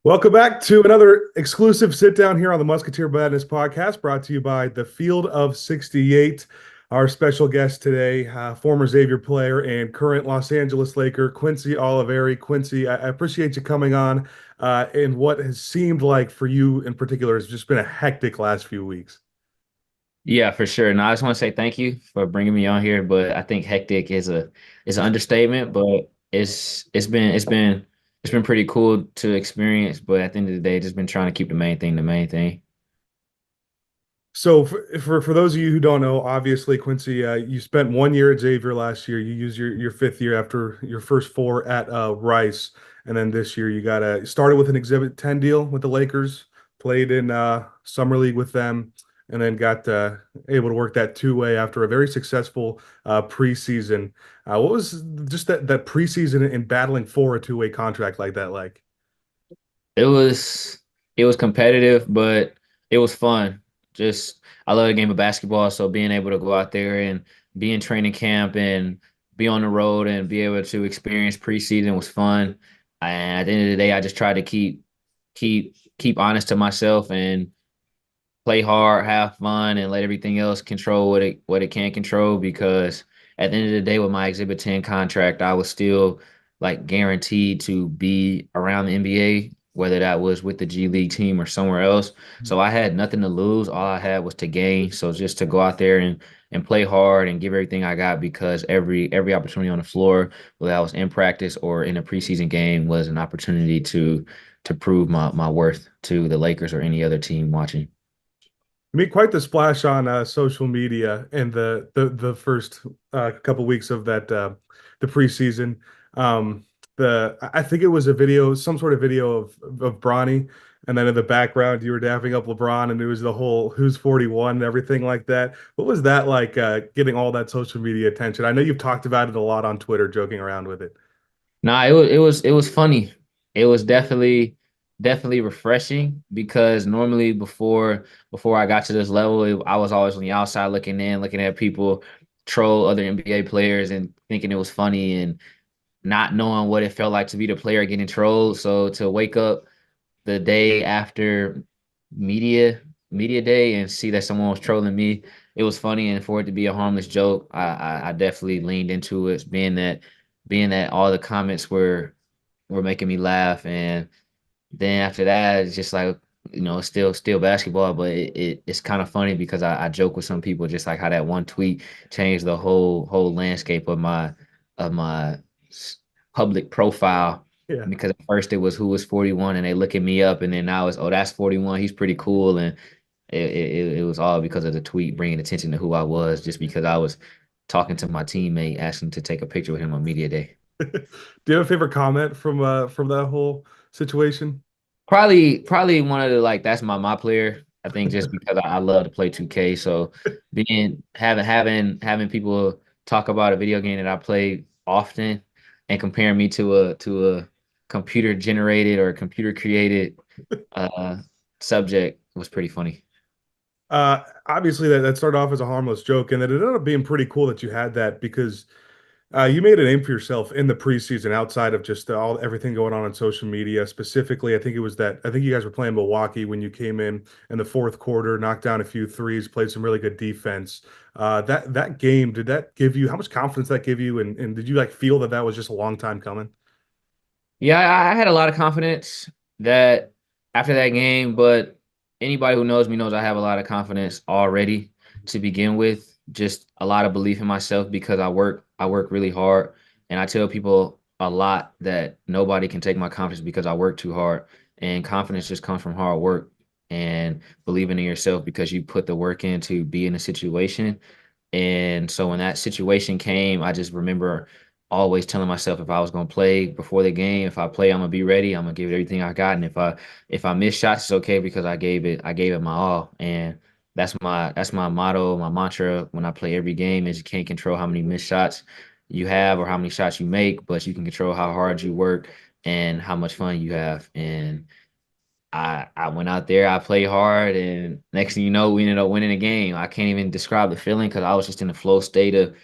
Welcome back to another exclusive sit down here on the Musketeer Madness podcast, brought to you by the Field of 68. Our special guest today, former Xavier player and current Los Angeles Laker, Quincy Olivari. Quincy, I appreciate you coming on. And what has seemed like for you in particular has just been a hectic last few weeks. Yeah, for sure. And I just want to say thank you for bringing me on here. But I think hectic is an understatement. But it's been pretty cool to experience. But at the end of the day, just been trying to keep the main thing the main thing. So for those of you who don't know, obviously Quincy, you spent 1 year at Xavier last year. You used your fifth year after your first four at Rice, and then this year you got started with an Exhibit 10 deal with the Lakers, played in summer league with them, and then got able to work that two-way after a very successful preseason. What was just that preseason in battling for a two-way contract like that like? It was it was competitive, but it was fun. Just I love the game of basketball, so being able to go out there and be in training camp and be on the road and be able to experience preseason was fun. And at the end of the day, I just tried to keep honest to myself and play hard, have fun, and let everything else control what it can control. Because at the end of the day, with my Exhibit 10 contract, I was still like guaranteed to be around the NBA, whether that was with the G League team or somewhere else. So I had nothing to lose. All I had was to gain. So just to go out there and play hard and give everything I got, because every opportunity on the floor, whether I was in practice or in a preseason game, was an opportunity to prove my worth to the Lakers or any other team watching. You made quite the splash on social media in the first couple weeks of that the preseason. I think it was a video, some sort of video of Bronny, and then in the background you were dapping up LeBron, and it was the whole "Who's 41" and everything like that. What was that like getting all that social media attention? I know you've talked about it a lot on Twitter, joking around with it. Nah, it was funny. It was definitely refreshing, because normally before I got to this level, I was always on the outside looking in, looking at people troll other NBA players and thinking it was funny and not knowing what it felt like to be the player getting trolled. So to wake up the day after media day and see that someone was trolling me, it was funny. And for it to be a harmless joke, I definitely leaned into it, being that all the comments were making me laugh. And then after that, it's just like, it's still basketball, but it's kind of funny because I joke with some people, just like how that one tweet changed the whole landscape of my public profile. Yeah. Because at first it was who was 41, and they looking me up, and then now it's, oh, that's 41, he's pretty cool. And it was all because of the tweet bringing attention to who I was, just because I was talking to my teammate, asking to take a picture with him on media day. Do you have a favorite comment from that whole situation? Probably one of the, like, that's my player. I think just because I love to play 2K. So being having people talk about a video game that I play often and comparing me to a computer generated or computer created uh subject was pretty funny. Obviously that started off as a harmless joke, and it ended up being pretty cool that you had that because you made a name for yourself in the preseason outside of just all everything going on social media. Specifically, I think you guys were playing Milwaukee when you came in the fourth quarter, knocked down a few threes, played some really good defense. That game, did that give you how much confidence that give you, and did you like feel that that was just a long time coming? Yeah, I had a lot of confidence that after that game, but anybody who knows me knows I have a lot of confidence already to begin with. Just a lot of belief in myself, because I work really hard, and I tell people a lot that nobody can take my confidence because I work too hard. And confidence just comes from hard work and believing in yourself, because you put the work in to be in a situation. And so when that situation came, I just remember always telling myself, if I was gonna play before the game, if I play, I'm gonna be ready. I'm gonna give it everything I got. And if I miss shots, it's okay, because I gave it my all. And that's my motto, my mantra when I play every game, is you can't control how many missed shots you have or how many shots you make, but you can control how hard you work and how much fun you have. And I went out there, I played hard, and next thing you know, we ended up winning the game. I can't even describe the feeling, because I was just in the flow state of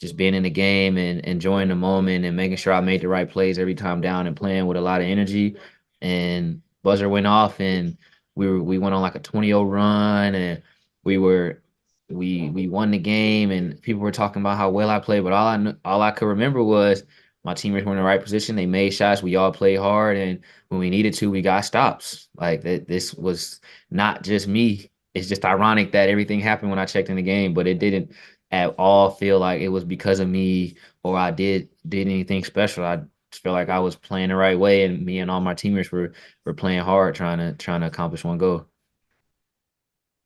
just being in the game and enjoying the moment and making sure I made the right plays every time down and playing with a lot of energy. And buzzer went off and we went on like a 20-0 run and we were we won the game and people were talking about how well I played, but all I could remember was my teammates were in the right position. They made shots. We all played hard, and when we needed to, we got stops. Like that, this was not just me. It's just ironic that everything happened when I checked in the game, but it didn't at all feel like it was because of me or I did anything special. I just felt like I was playing the right way, and me and all my teammates were playing hard, trying to accomplish one goal.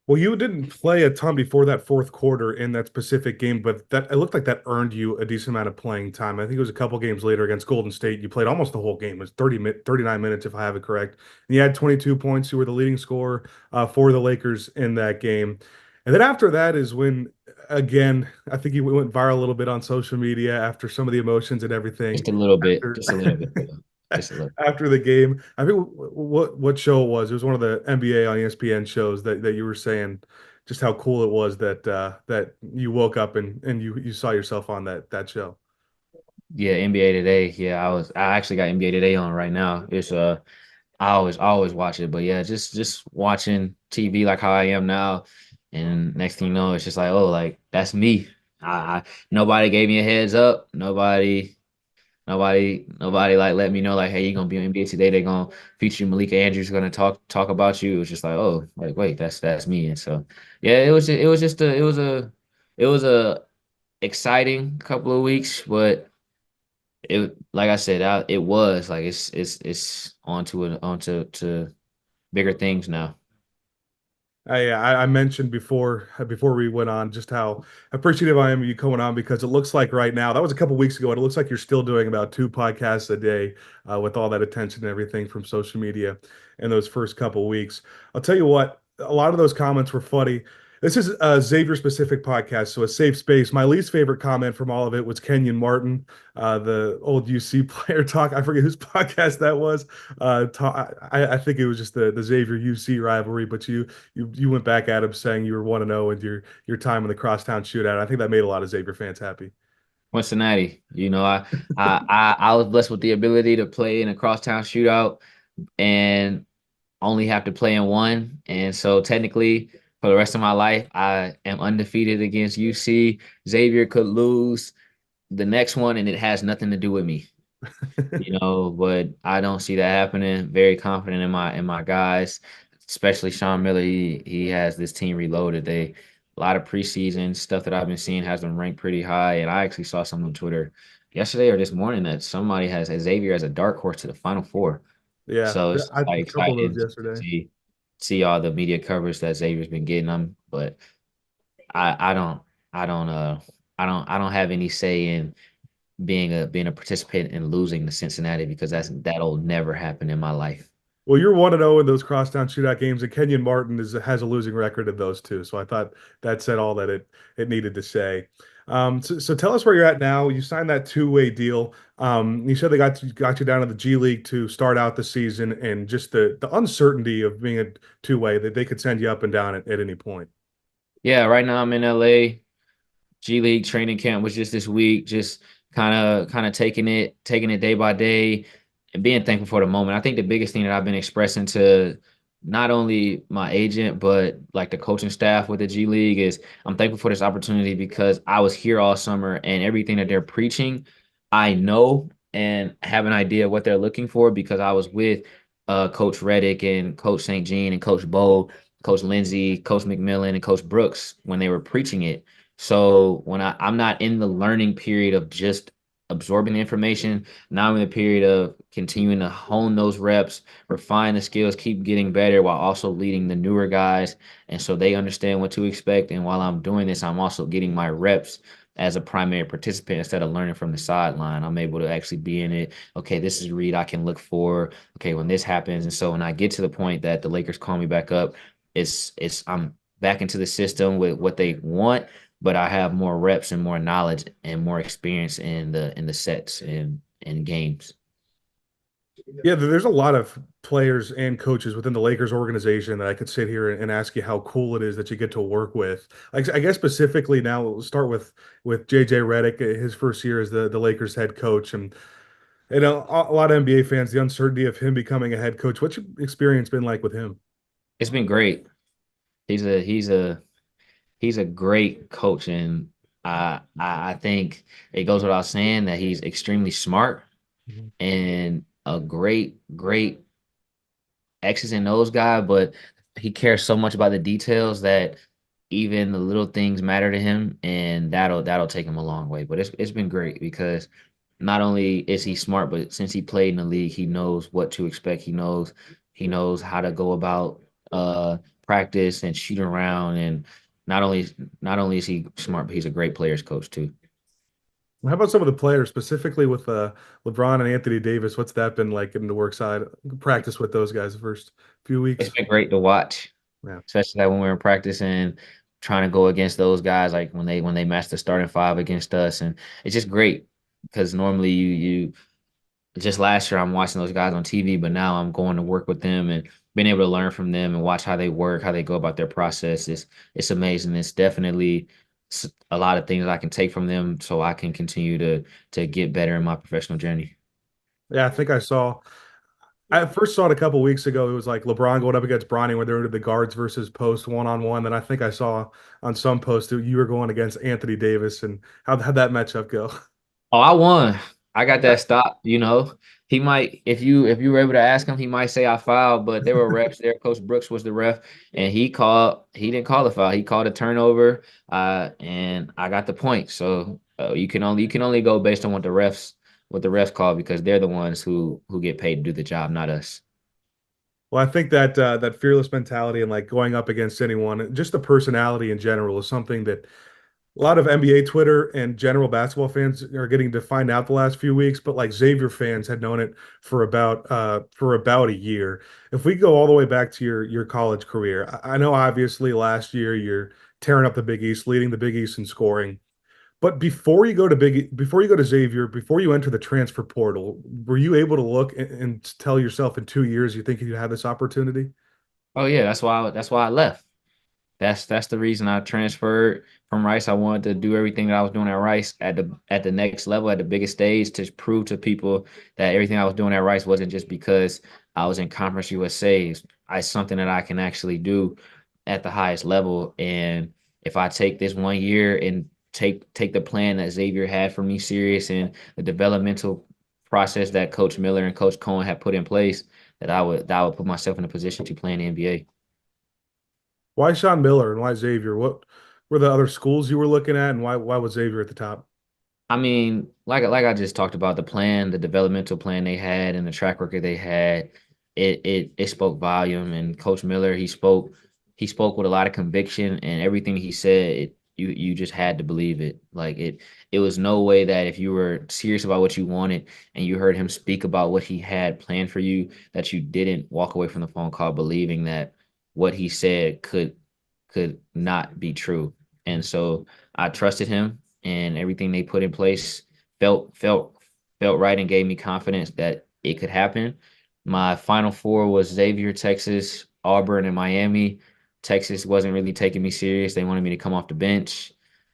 Well, you didn't play a ton before that fourth quarter in that specific game, but that it looked like that earned you a decent amount of playing time. I think it was a couple games later against Golden State. You played almost the whole game. It was 39 minutes, if I have it correct. And you had 22 points. You were the leading scorer for the Lakers in that game. And then after that is when, again, I think you went viral a little bit on social media after some of the emotions and everything. Just a little bit, After just a little bit, just a little. after the game. I think what show it was. It was one of the NBA on ESPN shows that you were saying just how cool it was that you woke up and you saw yourself on that show. Yeah, NBA Today. Yeah, I actually got NBA Today on right now. It's I always watch it, but yeah, just watching TV like how I am now, and next thing you know, it's just like, oh, like that's me. I nobody gave me a heads up. Nobody like let me know like, hey, you're gonna be on NBA Today. They're gonna feature you. Malika Andrews gonna talk about you. It was just like, oh, like wait, that's me. And so yeah, it was a exciting couple of weeks, but it like I said, it was like it's onto to bigger things now. I mentioned before we went on just how appreciative I am of you coming on because it looks like right now that was a couple weeks ago and it looks like you're still doing about two podcasts a day with all that attention and everything from social media in those first couple weeks. I'll tell you what, a lot of those comments were funny. This is a Xavier specific podcast, so a safe space. My least favorite comment from all of it was Kenyon Martin, the old UC player talk. I forget whose podcast that was. I think it was just the Xavier UC rivalry, but you went back at him saying you were 1-0 with your time in the Crosstown Shootout. I think that made a lot of Xavier fans happy. Cincinnati, I was blessed with the ability to play in a crosstown shootout and only have to play in one. And so technically, for the rest of my life, I am undefeated against UC. Xavier could lose the next one, and it has nothing to do with me. But I don't see that happening. Very confident in my guys, especially Sean Miller. He has this team reloaded. They a lot of preseason stuff that I've been seeing has them ranked pretty high. And I actually saw something on Twitter yesterday or this morning that somebody has Xavier as a dark horse to the Final Four. Yeah, So it's I like a couple of those exciting to yesterday. see all the media coverage that Xavier's been getting them. But I don't I don't I don't have any say in being a participant in losing to Cincinnati because that'll never happen in my life. Well, you're 1-0 in those crosstown shootout games, and Kenyon Martin has a losing record in those two. So I thought that said all that it needed to say. So tell us where you're at now. You signed that two-way deal. You said they got you down to the G League to start out the season, and just the uncertainty of being a two-way that they could send you up and down at any point. Yeah, right now I'm in LA. G League training camp was just this week, just kind of taking it day by day and being thankful for the moment. I think the biggest thing that I've been expressing to not only my agent but like the coaching staff with the G League is I'm thankful for this opportunity because I was here all summer and everything that they're preaching, I know and have an idea what they're looking for because I was with Coach Reddick and Coach St. Jean and Coach Bo, Coach Lindsey, Coach McMillan, and Coach Brooks when they were preaching it. So when I'm not in the learning period of just absorbing the information, now I'm in the period of continuing to hone those reps, refine the skills, keep getting better while also leading the newer guys. And so they understand what to expect. And while I'm doing this, I'm also getting my reps as a primary participant instead of learning from the sideline. I'm able to actually be in it. Okay, this is a read I can look for. Okay, when this happens. And so when I get to the point that the Lakers call me back up, it's I'm back into the system with what they want, but I have more reps and more knowledge and more experience in the sets and games. Yeah, there's a lot of players and coaches within the Lakers organization that I could sit here and ask you how cool it is that you get to work with. Like, I guess specifically now, we'll start with JJ Redick, his first year as the Lakers head coach, and And a lot of NBA fans, the uncertainty of him becoming a head coach. What's your experience been like with him? It's been great. He's a great coach, and I think it goes without saying that he's extremely smart Mhm. and a great X's and O's guy, but he cares so much about the details that even the little things matter to him, and that'll take him a long way. But it's been great because not only is he smart, but since he played in the league, he knows what to expect. He knows how to go about practice and shoot around, and not only not only is he smart, but he's a great players coach too. How about some of the players, specifically with LeBron and Anthony Davis? What's that been like in the work side practice with those guys the first few It's weeks? been great to watch, Yeah. especially like when we were practicing, trying to go against those guys, like when they match the starting five against us, and it's just great because normally you just last year I'm watching those guys on TV, but now I'm going to work with them and being able to learn from them and watch how they work, how they go about their process. It's amazing. It's definitely a lot of things I can take from them so I can continue to get better in my professional journey. Yeah, I think I first saw it a couple weeks ago. It was like LeBron going up against Bronny where they were the guards versus post one-on-one. Then I think I saw on some post that you were going against Anthony Davis, and how'd that matchup go? Oh, I won. I got that stop. He might if you were able to ask him, he might say I fouled, but there were refs there. Coach Brooks was the ref, and he didn't call the foul. He called a turnover, and I got the point. So you can only go based on what the refs call because they're the ones who get paid to do the job, not us. Well, I think that that fearless mentality and like going up against anyone, just the personality in general, is something that a lot of NBA Twitter and general basketball fans are getting to find out the last few weeks. But like Xavier fans had known it for about a year. If we go all the way back to your college career, I know obviously last year you're tearing up the Big East, leading the Big East in scoring. But before you go to Xavier, before you enter the transfer portal, were you able to look and tell yourself in 2 years you think you have this opportunity? Oh yeah, that's why I left. That's the reason I transferred from Rice. I wanted to do everything that I was doing at Rice at the next level, at the biggest stage, to prove to people that everything I was doing at Rice wasn't just because I was in Conference USA. It's something that I can actually do at the highest level. And if I take this 1 year and take the plan that Xavier had for me serious and the developmental process that Coach Miller and Coach Cohen had put in place, that I would put myself in a position to play in the NBA. Why Sean Miller and why Xavier? What were the other schools you were looking at, and why was Xavier at the top? I mean, like I just talked about the plan, the developmental plan they had, and the track record they had. It spoke volume. And Coach Miller, he spoke with a lot of conviction, and everything he said, you just had to believe it. Like it was no way that if you were serious about what you wanted and you heard him speak about what he had planned for you, that you didn't walk away from the phone call believing that what he said could not be true. And so I trusted him, and everything they put in place felt felt felt right and gave me confidence that it could happen. My final four was Xavier, Texas, Auburn, and Miami. Texas wasn't really taking me serious. They wanted me to come off the bench.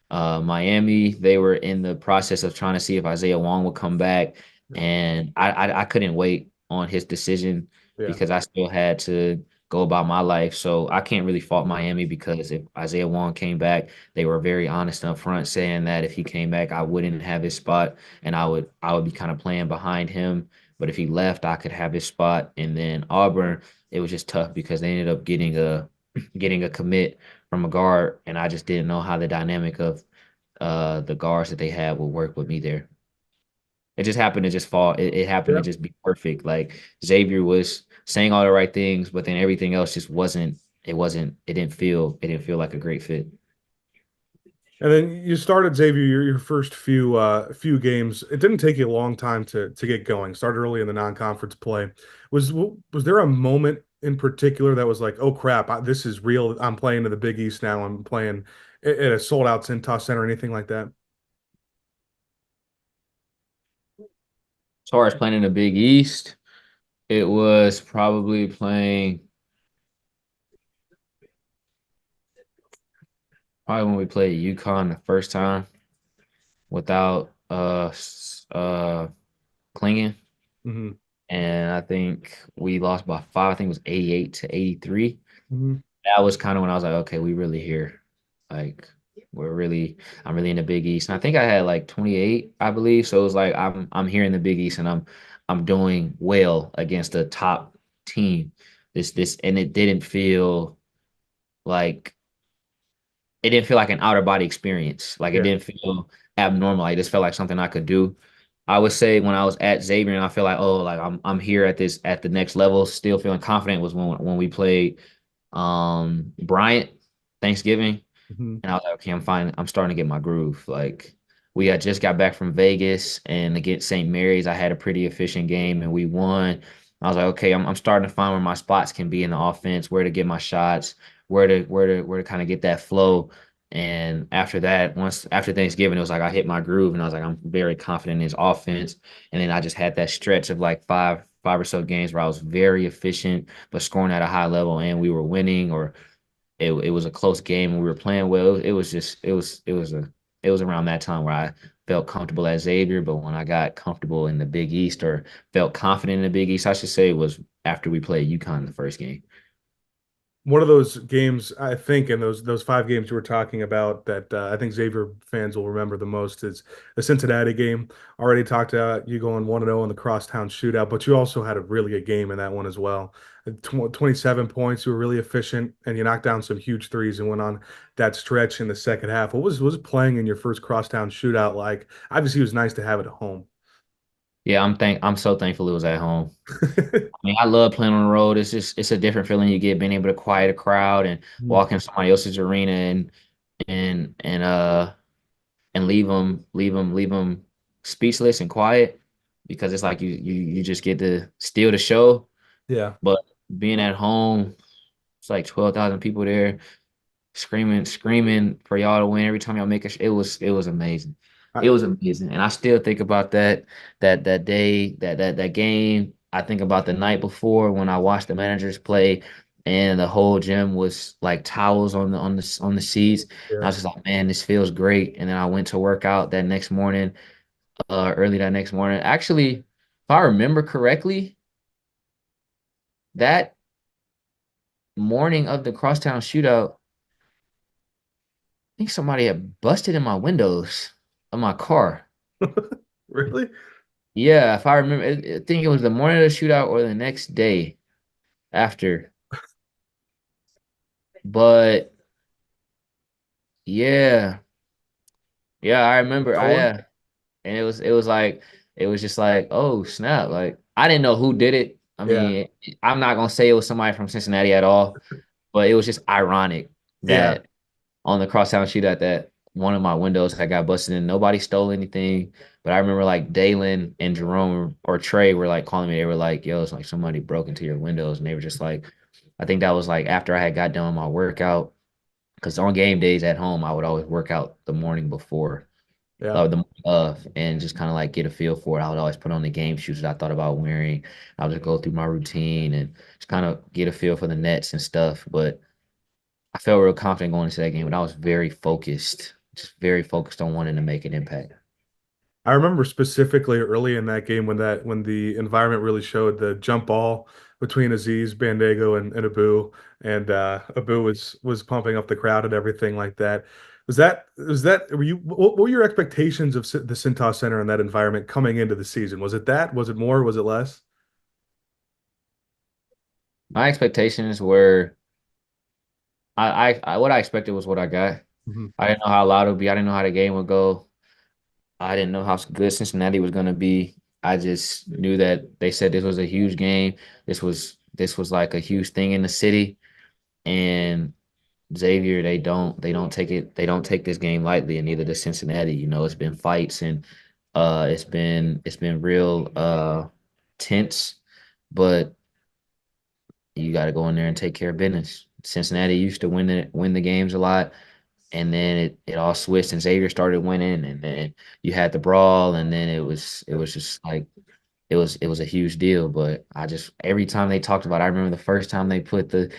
Miami, they were in the process of trying to see if Isaiah Wong would come back, and I couldn't wait on his decision Yeah. because I still had to go about my life. So I can't really fault Miami because if Isaiah Wong came back, they were very honest up front, saying that if he came back, I wouldn't have his spot, and I would be kind of playing behind him. But if he left, I could have his spot. And then Auburn, it was just tough because they ended up getting a commit from a guard, and I just didn't know how the dynamic of the guards that they had would work with me there. It just happened to just fall. It happened to Yeah. just be perfect. Like Xavier was saying all the right things, but then everything else just wasn't. It wasn't. It didn't feel like a great fit. And then you started Xavier your first few games. It didn't take you a long time to get going. Started early in the non-conference play. Was there a moment in particular that was like, oh crap, this is real. I'm playing in the Big East now. I'm playing at a sold out Cintas Center, anything like that? As far as playing in the Big East, it was probably when we played UConn the first time without clinging. Hmm. and I think we lost by five. I think it was 88 to 83. Hmm. That was kind of when I was like, okay, we really here. Like I'm really in the Big East. And I think I had like 28, I believe. So it was like I'm here in the Big East and I'm doing well against a top team. This and it didn't feel like it didn't feel like an outer body experience. Like it Yeah. didn't feel abnormal. Like, it just felt like something I could do. I would say when I was at Xavier and I feel like, oh, like I'm here at this at the next level, still feeling confident was when we played Bryant Thanksgiving. Hmm. And I was like, okay, I'm fine. I'm starting to get my groove. Like we had just got back from Vegas and against St. Mary's, I had a pretty efficient game and we won. I was like, okay, I'm starting to find where my spots can be in the offense, where to get my shots, where to kind of get that flow. And after that, once after Thanksgiving, it was like I hit my groove and I was like, I'm very confident in his offense. And then I just had that stretch of like five or so games where I was very efficient, but scoring at a high level and we were winning or it was a close game and we were playing well. It was just it was around that time where I felt comfortable at Xavier, but when I got comfortable in the Big East or felt confident in the Big East, I should say, was after we played UConn in the first game. One of those games, I think, in those five games you were talking about that I think Xavier fans will remember the most is the Cincinnati game. Already talked about you going 1-0 in the Crosstown Shootout, but you also had a really good game in that one as well. 27 points, you were really efficient, and you knocked down some huge threes and went on that stretch in the second half. What was playing in your first Crosstown Shootout like? Obviously, it was nice to have it at home. Yeah, I'm so thankful it was at home. I mean, I love playing on the road. It's a different feeling you get being able to quiet a crowd and walk in somebody else's arena and and uh and leave them speechless and quiet because it's like you just get to steal the show. Yeah. But being at home, it's like 12,000 people there screaming for y'all to win every time y'all make it was amazing. I, It was amazing. And I still think about that day, that game. I think about the night before when I watched the managers play and the whole gym was like towels on the seats. And I yeah. was just like, man, this feels great. And then I went to work out that next morning, early that next morning. Actually, if I remember correctly, that morning of the Crosstown shootout, think somebody had busted in my windows of my car. Really? Yeah, if I remember, I think it was the morning of the shootout or the next day after. But yeah, yeah, I remember. I Stolen? yeah, and it was like it was just like oh snap! Like I didn't know who did it. I Yeah. mean, I'm not gonna say it was somebody from Cincinnati at all, but it was just ironic Yeah. that on the crosstown shootout that one of my windows had got busted in. Nobody stole anything, but I remember like Dalen and Jerome or Trey were like calling me. They were like, "Yo, it's like somebody broke into your windows," and they were just like, I think that was like after I had got done my workout. Because on game days at home, I would always work out the morning before, Yeah. the morning of, and just kind of like get a feel for it. I would always put on the game shoes that I thought about wearing. I would just go through my routine and just kind of get a feel for the nets and stuff. But I felt real confident going into that game, but I was very focused, just very focused on wanting to make an impact. I remember specifically early in that game when the environment really showed the jump ball between Aziz, Bandego, and Abu, and Abu was pumping up the crowd and everything like that. Was that were you what were your expectations of the Cintas Center and that environment coming into the season? Was it that? Was it more? Was it less? My expectations were what I expected was what I got. Hmm. I didn't know how loud it would be. I didn't know how the game would go. I didn't know how good Cincinnati was going to be. I just knew that they said this was a huge game. This was like a huge thing in the city. And Xavier, they don't take this game lightly, and neither does Cincinnati. You know, it's been fights and it's been real tense, but you got to go in there and take care of business. Cincinnati used to win the games a lot, and then it all switched and Xavier started winning, and then you had the brawl, and then it was just like it was a huge deal. But I just every time they talked about it, I remember the first time they put the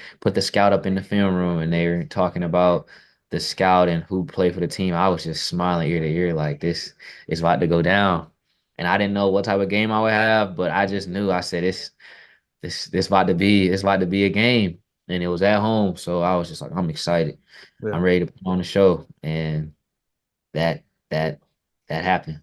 scout up in the film room and they were talking about the scout and who played for the team. I was just smiling ear to ear like this is about to go down. and I didn't know what type of game I would have, but I just knew. I said this about to be a game, and it was at home, so I was just like, I'm excited. Yeah. I'm ready to put on the show, and that that that happened.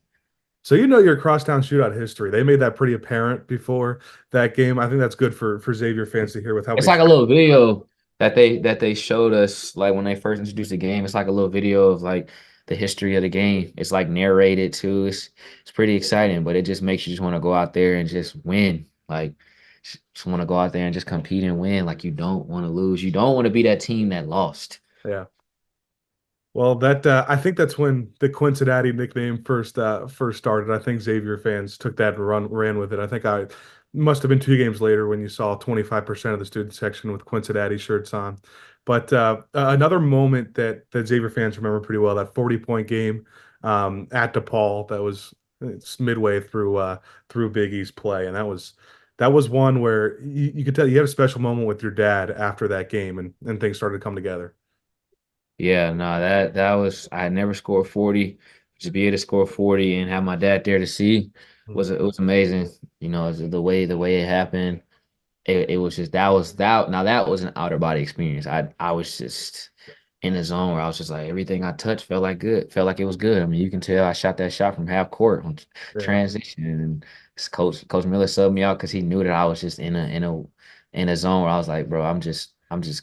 So you know your crosstown shootout history. They made that pretty apparent before that game. I think that's good for Xavier fans to hear with how It's many. like a little video that they showed us like when they first introduced the game. It's like a little video of like the history of the game. It's like narrated too. It's pretty exciting, but it just makes you just want to go out there and just win. Like just want to go out there and just compete and win. Like you don't want to lose. You don't want to be that team that lost. Yeah. Well, that I think that's when the Cincinnati nickname first started. I think Xavier fans took that and ran with it. I think I must have been 2 games later when you saw 25% of the student section with Cincinnati shirts on. But another moment that Xavier fans remember pretty well, that 40-point game at DePaul that was it's midway through Big East play, and that was one where you could tell you had a special moment with your dad after that game, and things started to come together. Yeah, no, that was I had never scored 40. To be able to score 40 and have my dad there to see was it was amazing. You know, the way it happened. It was just that was that now that was an outer body experience. I was just in the zone where I was just like everything I touched felt like good, felt like it was good. I mean, you can tell I shot that shot from half court on Yeah. transition, and Coach Miller subbed me out because he knew that I was just in a zone where I was like, bro, I'm just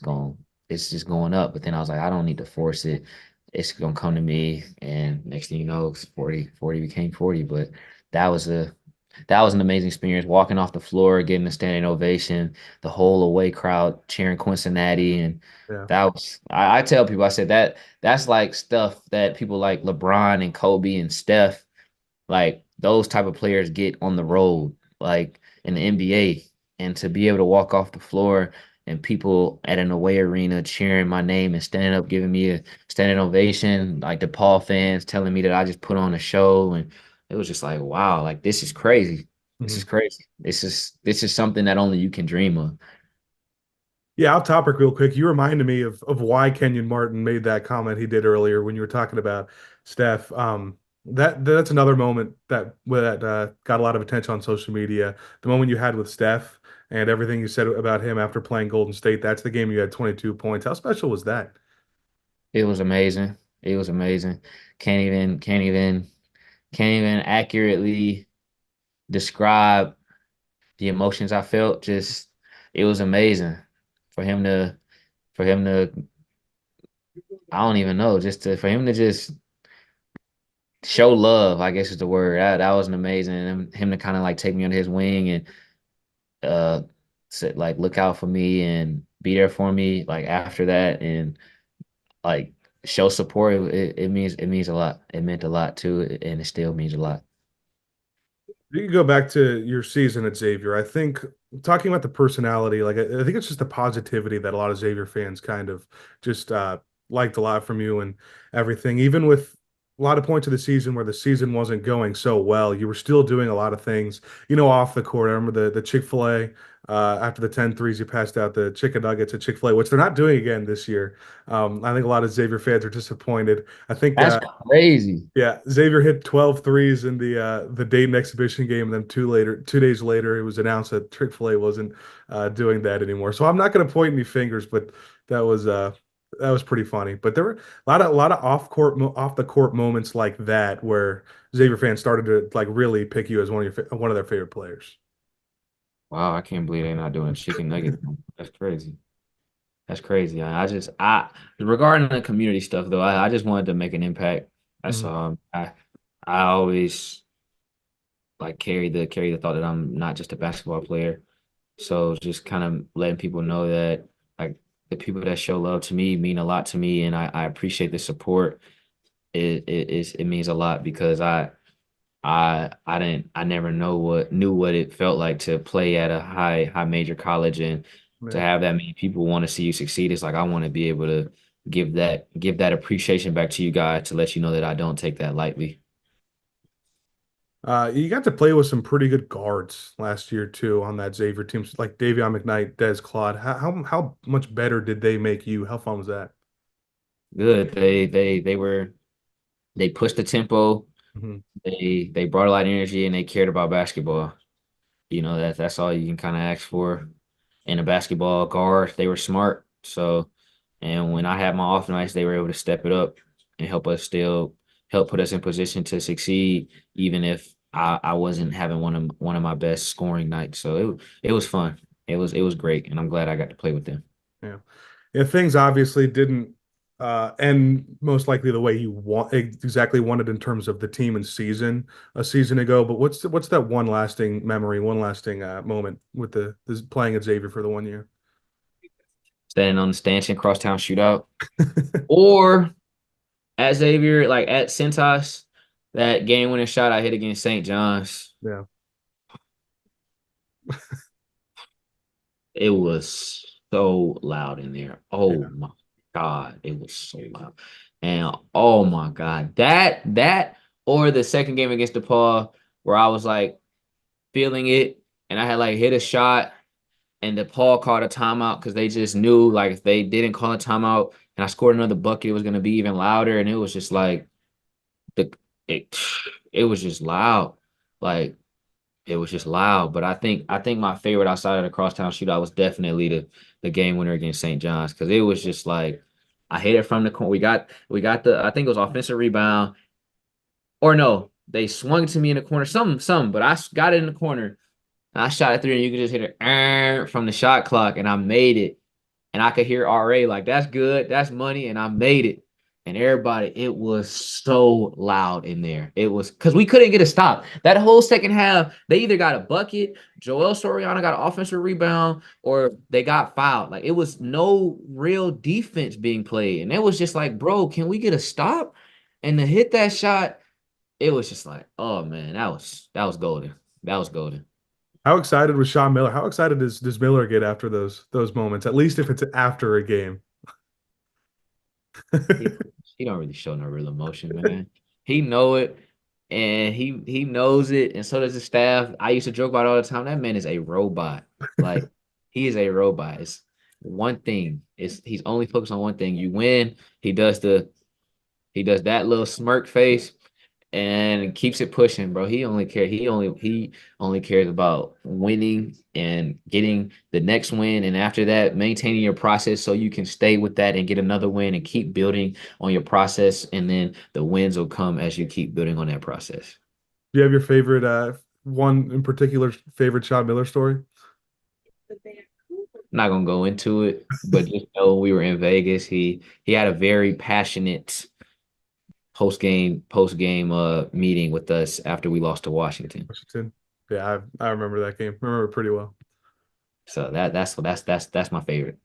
going, it's just going up. But then I was like, I don't need to force it. It's gonna come to me, and next thing you know, it's 40 became 40. But that was a that was an amazing experience walking off the floor, getting a standing ovation, the whole away crowd cheering Cincinnati. And Yeah. I tell people, I said that's like stuff that people like LeBron and Kobe and Steph, like those type of players get on the road, like in the NBA. And to be able to walk off the floor and people at an away arena cheering my name and standing up, giving me a standing ovation, like the Paul fans telling me that I just put on a show. And it was just like, wow, like this is crazy. This Mhm. is crazy. This is something that only you can dream of. Yeah, off topic real quick. You reminded me of why Kenyon Martin made that comment he did earlier when you were talking about Steph. That's another moment that got a lot of attention on social media. The moment you had with Steph and everything you said about him after playing Golden State. That's the game you had 22 points. How special was that? It was amazing. It was amazing. Can't even accurately describe the emotions I felt. Just it was amazing for him to for him to I don't even know, just to for him to just show love, I guess is the word. That was an amazing him to kind of like take me under his wing and uh sit, like look out for me and be there for me like after that and like show support. It means a lot. It meant a lot too, and it still means a lot. You can go back to your season at Xavier. I think talking about the personality, like I think it's just the positivity that a lot of Xavier fans kind of just liked a lot from you and everything. Even with a lot of points of the season where the season wasn't going so well, you were still doing a lot of things, off the court. I remember the Chick-fil-A after the 10 threes, you passed out the chicken nuggets at Chick-fil-A, which they're not doing again this year. I think a lot of Xavier fans are disappointed. I think That's crazy. yeah, Xavier hit 12 threes in the Dayton exhibition game, and then 2 days later, it was announced that Chick-fil-A wasn't doing that anymore. So I'm not going to point any fingers, but that was uh, that was pretty funny. But there were a lot of off the court moments like that where Xavier fans started to like really pick you as one of their favorite players. Wow, I can't believe they're not doing chicken nuggets. That's crazy. That's crazy. I regarding the community stuff though, I just wanted to make an impact. That's Mhm. I always like carry the thought that I'm not just a basketball player. So just kind of letting people know that like the people that show love to me mean a lot to me, and I appreciate the support. It means a lot because I never knew what it felt like to play at a high major college and to Yeah. have that many people want to see you succeed. It's like I want to be able to give that appreciation back to you guys to let you know that I don't take that lightly. You got to play with some pretty good guards last year too on that Xavier team, like Davion McKnight, Des Claude. How much better did they make you? How fun was that? Good. They pushed the tempo. Mhm. They brought a lot of energy and they cared about basketball. That's all you can kind of ask for in a basketball guard. They were smart. So, and when I had my off nights, they were able to step it up and help put us in position to succeed, even if I wasn't having one of my best scoring nights. So it was fun. It was great, and I'm glad I got to play with them. Yeah. Yeah, things obviously didn't end most likely the way you want exactly wanted in terms of the team and season a season ago. But what's that one lasting memory, one lasting moment with the this playing at Xavier for the 1 year? Standing on the stanchion, crosstown shootout, or at Xavier, like at Centos, that game winning shot I hit against St. John's. Yeah, It was so loud in there. Oh yeah. my God, it was so loud. And oh my God, that or the second game against DePaul where I was like feeling it and I had like hit a shot and DePaul called a timeout because they just knew like if they didn't call a timeout and I scored another bucket, it was gonna be even louder. And it was just like the it it was just loud. Like it was just loud. But I think my favorite outside of the crosstown shootout was definitely the game winner against St. John's because it was just like I hit it from the corner. We got the I think it was offensive rebound or no, they swung it to me in the corner. Some, but I got it in the corner. And I shot it through, and you could just hit it from the shot clock, and I made it. And I could hear RA like, "That's good, that's money," and I made it. And everybody, it was so loud in there. It was because we couldn't get a stop. That whole second half, they either got a bucket, Joel Soriano got an offensive rebound, or they got fouled. Like it was no real defense being played. And it was just like, bro, can we get a stop? And to hit that shot, it was just like, oh man, that was golden. That was golden. How excited was Sean Miller? How excited does Miller get after those moments? At least if it's after a game. He he don't really show no real emotion, man. He know it and he knows it, and so does the staff. I used to joke about it all the time. That man is a robot. Like he is a robot. It's one thing. He's only focused on one thing. You win. He does that little smirk face and keeps it pushing, bro. He only cares about winning and getting the next win, and after that, maintaining your process so you can stay with that and get another win and keep building on your process, and then the wins will come as you keep building on that process. Do you have your favorite one in particular favorite Sean Miller story? I'm not gonna go into it, but just know we were in Vegas. He had a very passionate post game meeting with us after we lost to Washington. Washington. Yeah, I remember that game. I remember it pretty well. So that's my favorite.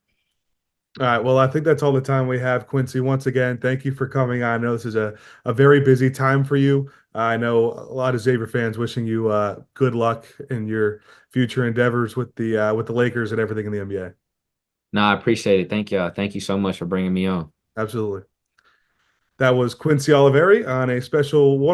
All right. Well, I think that's all the time we have, Quincy. Once again, thank you for coming on. I know this is a very busy time for you. I know a lot of Xavier fans wishing you good luck in your future endeavors with the Lakers and everything in the NBA. No, I appreciate it. Thank y'all. Thank you so much for bringing me on. Absolutely. That was Quincy Olivari on a special one.